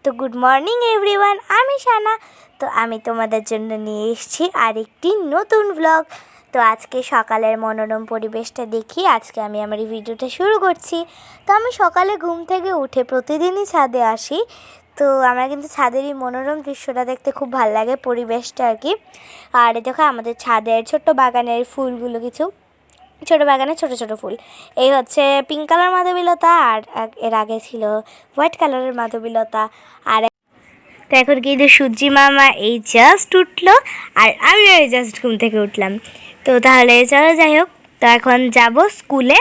তো good morning everyone, আমি শানা। তো আমি তোমাদের জন্য নিয়ে এসেছি আরেকটি নতুন ব্লগ। তো আজকে সকালের মনোরম পরিবেশটা দেখি আজকে আমি আমার এই ভিডিওটা শুরু করছি। তো আমি সকালে ঘুম থেকে উঠে প্রতিদিনই ছাদে আসি। তো আমার কিন্তু ছাদের এই মনোরম দৃশ্যটা দেখতে খুব ভালো লাগে, পরিবেশটা আর কি। আর দেখো আমাদের ছাদের ছোট্ট বাগানের ফুলগুলো, কিছু ছোটো বাগানে ছোট ছোট ফুল, এই হচ্ছে পিঙ্ক কালার মাধবীলতা, আর এর আগে ছিল হোয়াইট কালারের মাধবীলতা। আর তো এখন কিন্তু সূর্যি মামা এই জাস্ট উঠলো, আর আমিও এই জাস্ট ঘুম থেকে উঠলাম। তো তাহলে চলো, যাই হোক, তো এখন যাব স্কুলে।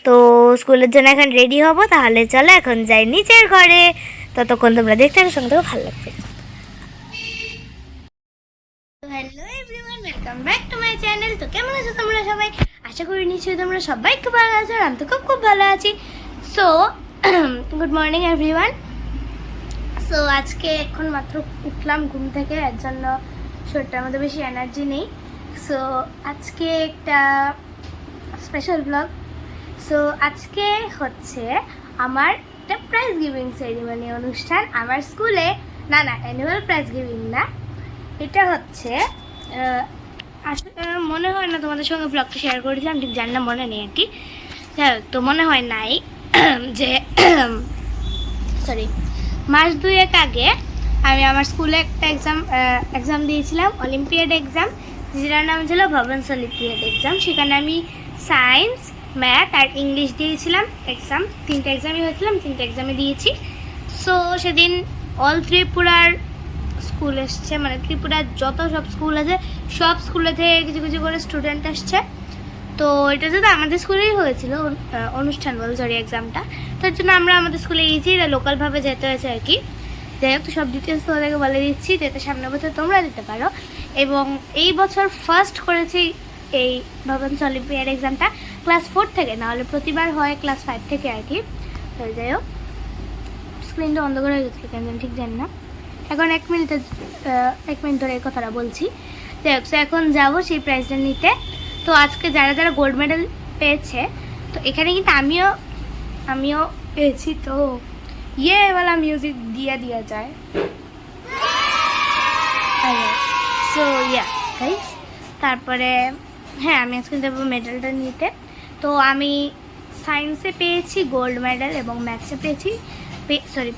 তো স্কুলের জন্য এখন রেডি হব। তাহলে চলো এখন যাই নিচের ঘরে। ততক্ষণ তোমরা দেখতে থাকো, সঙ্গে তো ভালো লাগবে। Hello everyone, welcome back to my channel. তো কেমন আছো তোমরা সবাই? আশা করি নিশ্চয়ই তোমরা সবাই খুব ভালো আছো, আর আমি তো খুব ভালো আছি। So good morning everyone. So আজকে এখন মাত্র উঠলাম ঘুম থেকে, এর জন্য শরীরটার মধ্যে বেশি এনার্জি নেই। সো আজকে একটা স্পেশাল ব্লগ। সো আজকে হচ্ছে আমার একটা প্রাইজ গিভিং সেরিমনি অনুষ্ঠান আমার স্কুলে। না, অ্যানুয়াল প্রাইজ গিভিং না, এটা হচ্ছে মনে হয় না তোমাদের সঙ্গে ব্লগটা শেয়ার করেছিলাম, ঠিক জানি না, মনে নেই আর কি। তো মনে হয় নাই যে সরি, মাস দুয়েক আগে আমি আমার স্কুলে একটা এক্সাম দিয়েছিলাম, অলিম্পিয়াড এক্সাম, যেটার নাম ছিল ভবনস অলিম্পিয়াড এক্সাম। সেখানে আমি সায়েন্স, ম্যাথ আর ইংলিশ দিয়েছিলাম এক্সাম। 3টে এক্সামই হয়েছিলাম, 3টে এক্সামে দিয়েছি। সো সেদিন অল ত্রিপুরার স্কুল এসছে, মানে ত্রিপুরার যত সব স্কুল আছে সব স্কুলে থেকে কিছু কিছু করে স্টুডেন্ট আসছে। তো এটা যদি আমাদের স্কুলেই হয়েছিল অনুষ্ঠান এক্সামটা, তার জন্য আমরা আমাদের স্কুলে গিয়েছি, এটা লোকালভাবে যেতে হয়েছে আর কি। যাই হোক, তো সব ডিটেলস তোমাদেরকে বলে দিচ্ছি, যাতে সামনের বছর তোমরা দিতে পারো। এবং এই বছর ফার্স্ট করেছি এই ভবনস অলিম্পিয়াড এক্সামটা ক্লাস 4 থেকে, নাহলে প্রতিবার হয় ক্লাস 5 থেকে আর কি। তো যাই হোক, স্ক্রিনটা বন্ধ করে গেছিলো কেন ঠিক জানি না। এখন এক মিনিট ধরে এই কথাটা বলছি। যাই হোক, এখন যাবো সেই প্রাইজটা নিতে। তো আজকে যারা যারা গোল্ড মেডেল পেয়েছে, তো এখানে কিন্তু আমিও পেয়েছি। তো এওয়ালা মিউজিক দিয়া যায়। সো গাইস, তারপরে হ্যাঁ, আমি আজকে যাবো মেডেলটা নিতে। তো আমি সায়েন্সে পেয়েছি গোল্ড মেডেল, এবং ম্যাথসে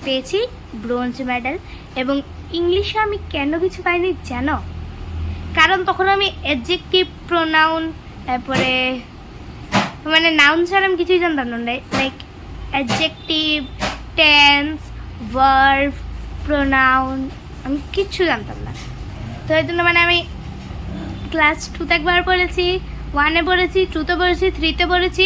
পেয়েছি ব্রোঞ্জ মেডেল। এবং ইংলিশে আমি কেন কিছু পাইনি জানো? কারণ তখন আমি অ্যাডজেক্টিভ, প্রোনাউন, তারপরে মানে নাউন ছাড়া আমি কিছুই জানতাম না, like adjective, tense, verb, pronoun, আমি কিচ্ছু জানতাম না। তো এই জন্য মানে আমি ক্লাস 2তে একবার পড়েছি, 1-এ পড়েছি, 2তে পড়েছি, 3তে পড়েছি,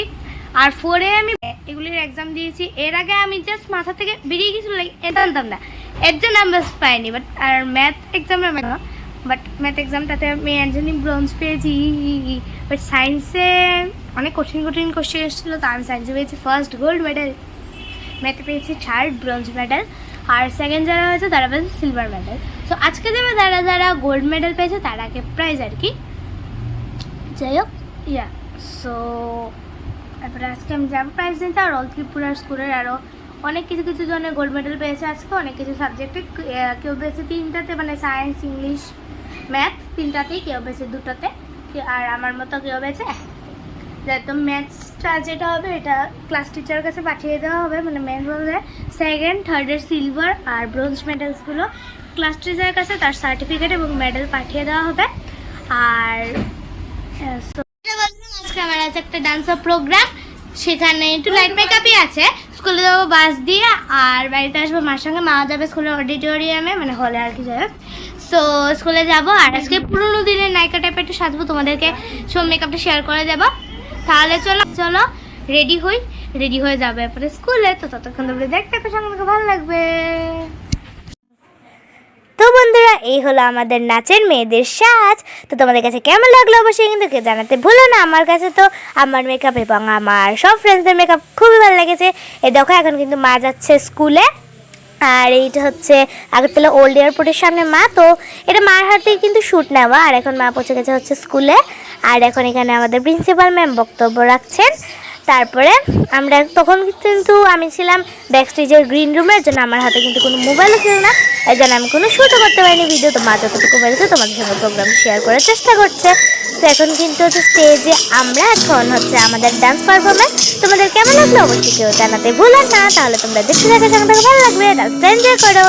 আর 4-এ আমি এগুলির এক্সাম দিয়েছি। এর আগে আমি জাস্ট মাথা থেকে বেরিয়ে গেছিলো, লাইক এটা জানতাম না, এর জন্য নাম্বার পাইনি। আর ম্যাথ এক্সামটাতে আমি জানি ব্রোঞ্জ পেয়েছি। বাট সায়েন্সে অনেক কঠিন কোশ্চেন এসেছিলো, তো আমি সায়েন্সে পেয়েছি ফার্স্ট গোল্ড মেডেল, ম্যাথে পেয়েছি 3rd ব্রোঞ্জ মেডেল, আর সেকেন্ড যারা হয়েছে তারা পেয়েছে সিলভার মেডেল। সো আজকে দেবে যারা গোল্ড মেডেল পেয়েছে তারাকে প্রাইজ আর কি। যাই হোক, সো তারপরে আজকে আমি যাবো প্রাইজ নিতে। আর অল ত্রিপুরার স্কুলের আরও অনেক কিছু জনের গোল্ড মেডেল পেয়েছে আজকে, অনেক কিছু সাবজেক্টে। কেউ পেয়েছে 3টাতে, মানে সায়েন্স, ইংলিশ, ম্যাথ 3টাতেই, কেউ পেয়েছে 2টাতে, আর আমার মতো কেউ পেয়েছে 1টাতে। তো ম্যাথসটা যেটা হবে, এটা ক্লাস টিচারের কাছে পাঠিয়ে দেওয়া হবে, মানে ম্যাথ বলতে 2nd, 3rd-এর সিলভার আর ব্রোঞ্জ মেডেলসগুলো ক্লাস টিচারের কাছে তার সার্টিফিকেট এবং মেডেল পাঠিয়ে দেওয়া হবে। আর আজকে আমার আছে একটা ডান্সের প্রোগ্রাম, সেখানে একটু লাইট মেকআপই আছে। স্কুলে যাবো বাস দিয়ে, আর বাড়িতে আসবো মার সঙ্গে। মা যাবে স্কুলের অডিটোরিয়ামে, মানে হলে আর কি, যাই হোক। সো স্কুলে যাবো, আর আজকে পুরোনো দিনের নায়িকা টাইপের একটু সাজবো, তোমাদেরকে সব মেকআপটা শেয়ার করে দেবো। তাহলে চলো রেডি হয়ে যাবে এরপরে স্কুলে। তো ততক্ষণ তোমরা দেখতে সঙ্গে ভালো লাগবে। তো বন্ধুরা, এই হলো আমাদের নাচের মেয়েদের সাজ। তো তোমাদের কাছে কেমন লাগলো অবশ্যই কিন্তু জানাতে ভুলো না। আমার কাছে তো আমার মেকআপ এবং আমার সব ফ্রেন্ডসদের মেকআপ খুবই ভালো লেগেছে। এই দেখো, এখন কিন্তু মা যাচ্ছে স্কুলে, আর এইটা হচ্ছে আগরতলা ওল্ড এয়ারপোর্টের সামনে মা। তো এটা মার হাতেই কিন্তু শ্যুট নেওয়া। আর এখন মা পৌঁছে গেছে হচ্ছে স্কুলে। আর এখন এখানে আমাদের প্রিন্সিপাল ম্যাম বক্তব্য রাখছেন। তারপরে আমরা তখন কিন্তু আমি ছিলাম ব্যাক স্টেজের গ্রিন রুমের জন্য আমার হাতে কিন্তু কোনো মোবাইলও ছিল না, এই জন্য আমি কোনো শ্যুটও করতে পারিনি ভিডিও। তো মা যতটুকু পেরেছে তোমাদের সঙ্গে প্রোগ্রাম শেয়ার করার চেষ্টা করছে। তো এখন কিন্তু হচ্ছে স্টেজে আমরা এখন হচ্ছে আমাদের ডান্স পারফরমেন্স। তোমাদের কেমন লাগলো অবশ্যই কেউ জানাতে ভুলো না, তাহলে তোমরা দেখতে থাকো, সঙ্গে ভালো লাগবে, ডান্সটা এনজয় করো।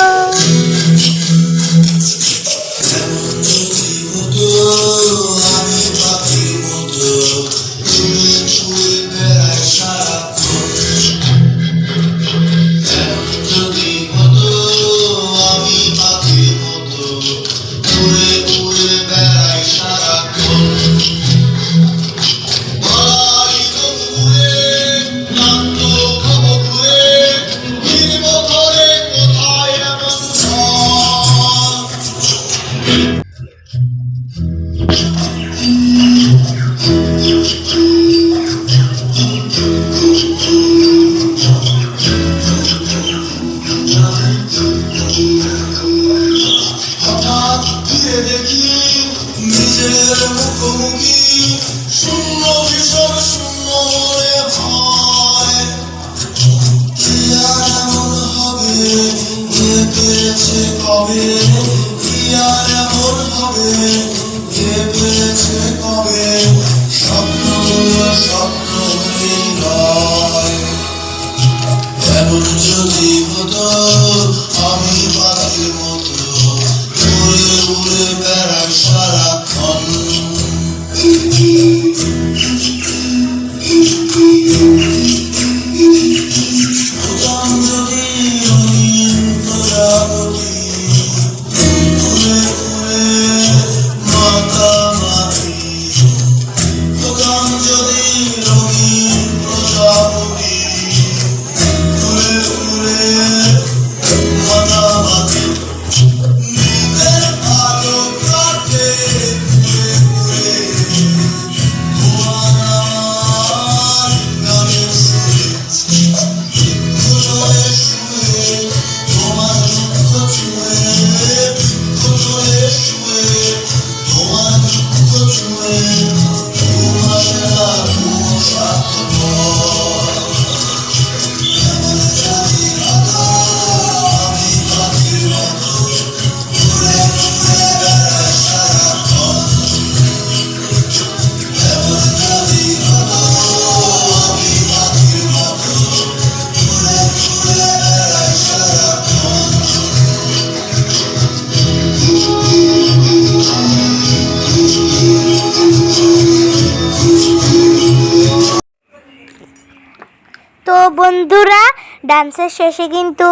তো বন্ধুরা, ডান্সের শেষে কিন্তু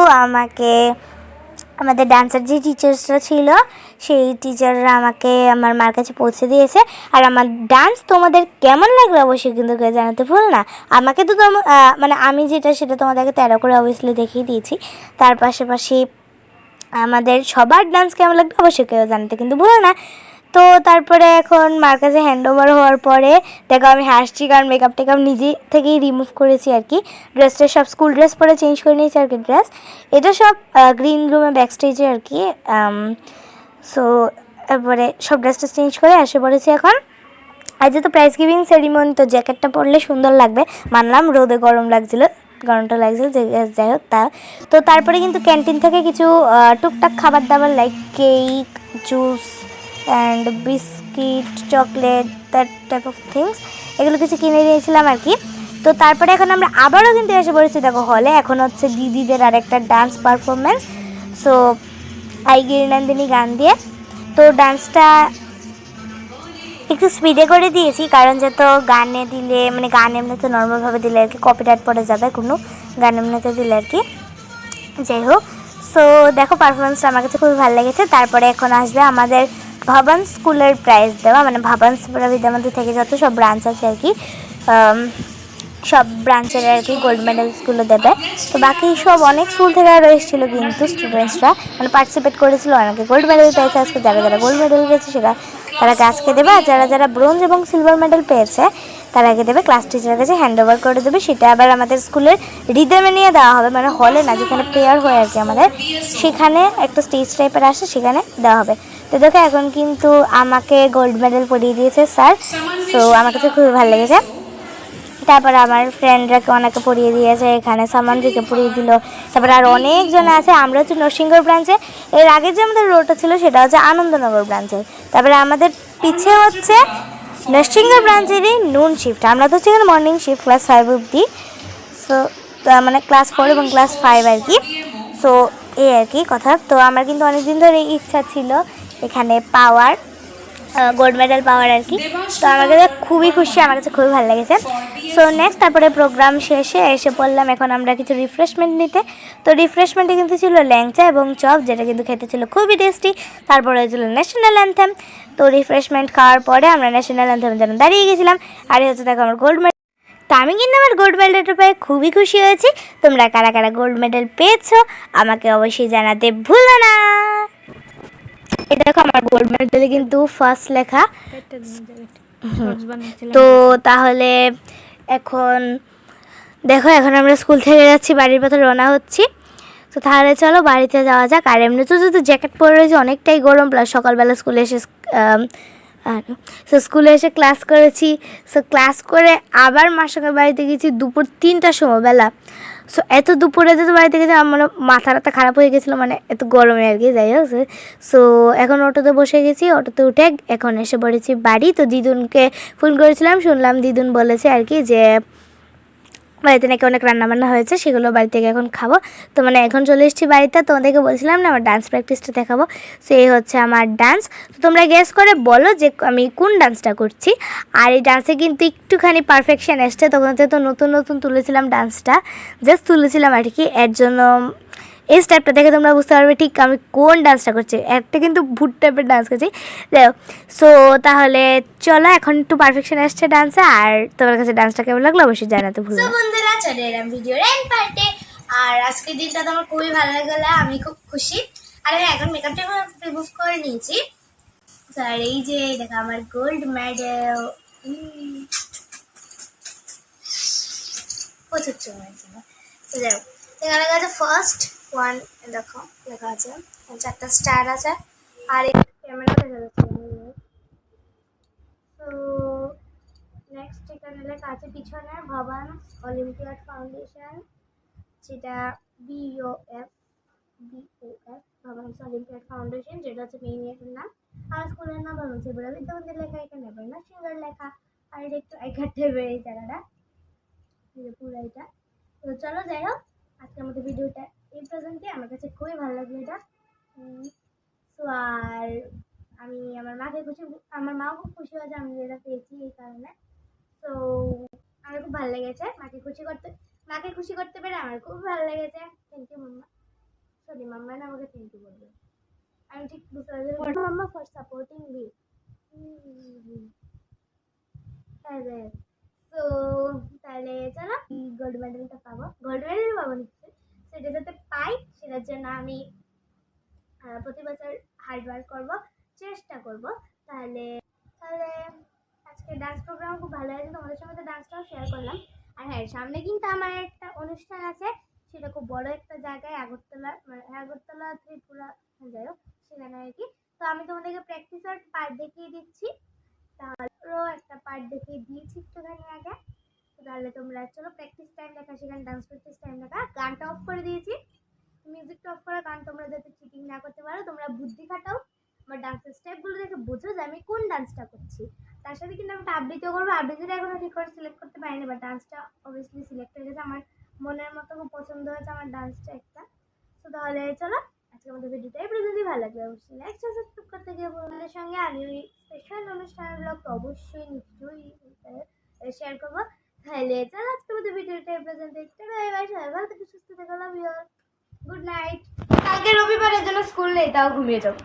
আমাদের ডান্সের যে টিচার্সরা ছিল সেই টিচাররা আমাকে আমার মার কাছে পৌঁছে দিয়েছে। আর আমার ডান্স তোমাদের কেমন লাগলো অবশ্যই কিন্তু কেউ জানাতে ভুল না। আমাকে তো মানে আমি সেটা তোমাদেরকে 13 করে অবভিয়াসলি দেখিয়ে দিয়েছি। তার পাশাপাশি আমাদের সবার ডান্স কেমন লাগলো অবশ্যই কেউ জানাতে কিন্তু ভুলো না। তো তারপরে এখন মার কাছে হ্যান্ড ওভার হওয়ার পরে দেখো আমি হাসছি, কারণ মেকআপ টেকআপ নিজে থেকেই রিমুভ করেছি আর কি। ড্রেসটা সব স্কুল ড্রেস পরে চেঞ্জ করে নিয়েছি আর কি। ড্রেস এটা সব গ্রিন রুমে ব্যাক স্টেজে আর কি। সো এরপরে সব ড্রেসটা চেঞ্জ করে এসে পড়েছি এখন। আর যেহেতু প্রাইজ গিভিং সেরিমনি, তো জ্যাকেটটা পরলে সুন্দর লাগবে মানলাম, রোদে গরমটা লাগছিল যাই হোক তা। তো তারপরে কিন্তু ক্যান্টিন থেকে কিছু টুকটাক খাবার দাবার like cake, juice and biscuit, chocolate, that type of things এগুলো কিছু কিনে নিয়েছিলাম আর কি। তো তারপরে এখন আমরা আবারও কিন্তু এসে পড়েছি দেখো হলে। এখন হচ্ছে দিদিদের আরেকটা ডান্স পারফরমেন্স, সো আই গিরিনন্দিনী গান দিয়ে। তো ডান্সটা একটু স্পিডে করে দিয়েছি, কারণ যেহেতু গানে দিলে মানে গান এমনিতে নর্মালভাবে দিলে আর কি কপিরাইট পড়ে যাবে কোনো গান এমনিতে দিলে আর কি। যাই হোক, সো দেখো পারফরমেন্সটা আমার কাছে খুবই ভালো লেগেছে। তারপরে এখন আসবে আমাদের ভবন স্কুলের প্রাইজ দেওয়া, মানে ভবন বিদ্যামন্দির থেকে যত সব ব্রাঞ্চ আছে আর কি, সব ব্রাঞ্চের আর কি গোল্ড মেডেলসগুলো দেবে। তো বাকি সব অনেক স্কুল থেকে আরও এসেছিলো, কিন্তু স্টুডেন্টসরা মানে পার্টিসিপেট করেছিল, অনেকে গোল্ড মেডেল পেয়েছে আজকে। যারা যারা গোল্ড মেডেল পেয়েছে তারা আজকে দেবে, আর যারা যারা ব্রোঞ্জ এবং সিলভার মেডেল পেয়েছে তারা আগে দেবে, ক্লাস টিচারের কাছে হ্যান্ড ওভার করে দেবে। সেটা আবার আমাদের স্কুলের রিদমে নিয়ে দেওয়া হবে, মানে হলে না, যেখানে প্রেয়ার হয় আর কি আমাদের, সেখানে একটা স্টেজ টাইপের আসে, সেখানে দেওয়া হবে। তো দেখো এখন কিন্তু আমাকে গোল্ড মেডেল পরিয়ে দিয়েছে স্যার, তো আমার কাছে খুবই ভালো লেগেছে। তারপর আমার ফ্রেন্ডরাকে অনেকে পড়িয়ে দিয়েছে, এখানে সামান্দ্রিকে পড়িয়ে দিল, তারপরে আর অনেকজন আছে। আমরা হচ্ছে নরসিংগড় ব্রাঞ্চে, এর আগে যে আমাদের রোডটা ছিল সেটা হচ্ছে আনন্দনগর ব্রাঞ্চে। তারপরে আমাদের পিছে হচ্ছে নরসিংগড় ব্রাঞ্চেরই নুন শিফট। আমরা তো হচ্ছে এখানে মর্নিং শিফট ক্লাস 5 অবধি, সো মানে ক্লাস 4 এবং ক্লাস 5 আর কি। সো এই আর কি কথা। তো আমার কিন্তু অনেকদিন ধরে ইচ্ছা ছিল এখানে পাওয়ার, গোল্ড মেডেল পাওয়ার আর কি। তো আমার কাছে খুবই খুশি, আমার কাছে খুবই ভালো লেগেছে। সো নেক্সট তারপরে প্রোগ্রাম শেষে এসে পড়লাম এখন আমরা কিছু রিফ্রেশমেন্ট নিতে। তো রিফ্রেশমেন্টে কিন্তু ছিল ল্যাংচা এবং চপ, যেটা কিন্তু খেতে ছিল খুবই টেস্টি। তারপরে হয়েছিল ন্যাশনাল অ্যান্থেম। তো রিফ্রেশমেন্ট খাওয়ার পরে আমরা ন্যাশনাল অ্যান্থেমের জন্য দাঁড়িয়ে গেছিলাম। আর হচ্ছে দেখো আমার গোল্ড মেডেল। তো আমি কিন্তু আমার গোল্ড মেডেলটা পেয়ে খুবই খুশি হয়েছি। তোমরা কারা কারা গোল্ড মেডেল পেয়েছো আমাকে অবশ্যই জানাতে ভুলো না। এটা দেখো আমার গোল্ড মেডেলে কিন্তু ফার্স্ট লেখা। তো তাহলে এখন দেখো, এখন আমরা স্কুল থেকে যাচ্ছি, বাড়ির পথে রওনা হচ্ছি। তো তাহলে চলো বাড়িতে যাওয়া যাক। আর এমনি তো যদি জ্যাকেট পরে রয়েছে অনেকটাই গরম, প্লাস সকালবেলা স্কুলে এসে স্কুলে এসে ক্লাস করেছি। সো ক্লাস করে আবার মার সঙ্গে বাড়িতে গেছি দুপুর 3টার সময় বেলা। সো এত দুপুরে যেতে বাড়িতে গেছে আমার মাথা টাথা খারাপ হয়ে গেছিলো, মানে এত গরমে আর কি। যাই হোক, সো এখন অটোতে বসে গেছি, অটোতে উঠে এখন এসে পড়েছি বাড়ি। তো দিদুনকে ফোন করেছিলাম, শুনলাম দিদুন বলেছে আর কি যে বাড়িতে নাকি অনেক রান্নাবান্না হয়েছে, সেগুলো বাড়ি থেকে এখন খাবো। তো মানে এখন চলে এসেছি বাড়িতে। তোমাদেরকে বলছিলাম না আমার ডান্স প্র্যাকটিসটা দেখাবো। সো এই হচ্ছে আমার ডান্স। তো তোমরা গেস করে বলো যে আমি কোন ডান্সটা করছি। আর এই ডান্সে কিন্তু একটুখানি পারফেকশন এসছে, তখন তো নতুন নতুন তুলেছিলাম ডান্সটা, জাস্ট তুলেছিলাম আর কি। এর জন্য এই স্টেপটা দেখে তোমরা বুঝতে পারবে ঠিক আমি কোন ডান্সটা করছি। একটা কিন্তু ভুট টাইপের ডান্স করছি। সো তাহলে চলো, এখন একটু পারফেকশন আসছে ডান্সে। আর তোমার কাছে ডান্সটা কেমন লাগলো অবশ্যই জানাতে ভুলো না। বন্ধুরা চলে এলাম ভিডিওর এন্ড পার্টে। আর আজকের দিনটা তো আমার খুবই ভালো লাগলো, আমি খুব খুশি। আর এখন মেকআপটা রিমুভ করে নিয়েছি। আর এই যে দেখো আমার গোল্ড মেডেল, প্রচুর চমক ছিল। তো যাই এখানে আছে ফার্স্ট ওয়ান, দেখো লেখা আছে, 4টা স্টার আছে। আর এই ক্যামেরা দেখা যাচ্ছে। তো নেক্সট এখানে লেখা আছে পিছনে ভবান অলিম্পিয়াড ফাউন্ডেশন, যেটা বিওএফ ভবান অলিম্পিয়াড ফাউন্ডেশন, যেটা হচ্ছে মেইন এর নাম। আর স্কুলের নাম ভবান ত্রিপুরা বিদ্যামন্দির লেখা, এখানে নরসিংগড় লেখা। আর এটা একটু আইকাটে এই জায়গাটা পুরো এটা। তো চলো যাই হোক, আজকের মতো ভিডিওটা এই পর্যন্তই। আমার কাছে খুবই ভালো লাগলো এটা। তো আর আমি আমার মাকে খুশি, আমার মাও খুব খুশি হয়েছে আমি এটা পেয়েছি এই কারণে। তো আমার খুব ভালো লেগেছে মাকে খুশি করতে পেরে আমার খুব ভালো লেগেছে। Thank you mamma. Sorry mamma না, আমাকে থ্যাংক ইউ বলবে। আমি ঠিক বুঝতে পারছি মাম্মা ফর সাপোর্টিং মি। তো তাহলে চলো গোল্ড মেডেলটা পাবো, নিশ্চয়ই। সেটা যাতে পাই সেটার জন্য আমি প্রতি বছর হার্ড ওয়ার্ক করবো, চেষ্টা করব। তাহলে তাহলে আজকে ডান্স প্রোগ্রাম খুব ভালো হয়েছে, তোমাদের সঙ্গে তো ডান্সটাও শেয়ার করলাম। আর হ্যাঁ, সামনে কিন্তু আমার একটা অনুষ্ঠান আছে, সেটা খুব বড় একটা জায়গায়, আগরতলা ত্রিপুরা, যাই হোক সেখানে আর কি। তো আমি তোমাদেরকে প্র্যাকটিসের পার্ট দেখিয়ে দিচ্ছি, তাহলেও একটা পার্ট দেখিয়ে দিয়েছি একটুখানি আগে। তাহলে তোমরা চলো প্র্যাকটিস টাইম লেখা, সেখানে ডান্স প্র্যাকটিস টাইম লেখা, গানটা অফ করে দিয়েছি, মিউজিকটা অফ করা, কারণ তোমরা যাতে চিটিং না করতে পারো, তোমরা বুদ্ধি খাটাও, আমার ডান্সের স্টেপগুলো দেখে বোঝো যে আমি কোন ডান্সটা করছি। তার সাথে কিন্তু আমি একটা আবৃত্তিও করবো, আবৃত্তিটা এখনো ঠিক করে সিলেক্ট করতে পারিনি, বাট ডান্সটা অবভিয়াসলি সিলেক্ট হয়ে গেছে। আমার মনের মতো খুব পছন্দ হয়েছে আমার ডান্সটা একটা। তো তাহলে চলো আজকের মতো ভিডিওটা এই পর্যন্তই। ভালো লাগবে অবশ্যই লাইক সাবস্ক্রাইব করতে গিয়ে বন্ধুদের সঙ্গে আমি ওই স্পেশাল অনুষ্ঠানের ব্লগটা অবশ্যই নিশ্চয়ই শেয়ার করবো। তাহলে চলো আজকের মতো ভিডিওটা এই পর্যন্তই। সবাই ভালো থেকে সুস্থ থেকে লাভ ইউ, গুড নাইট। কালকে রবিবারের জন্য স্কুল নেই, তাও ঘুমিয়ে যাও।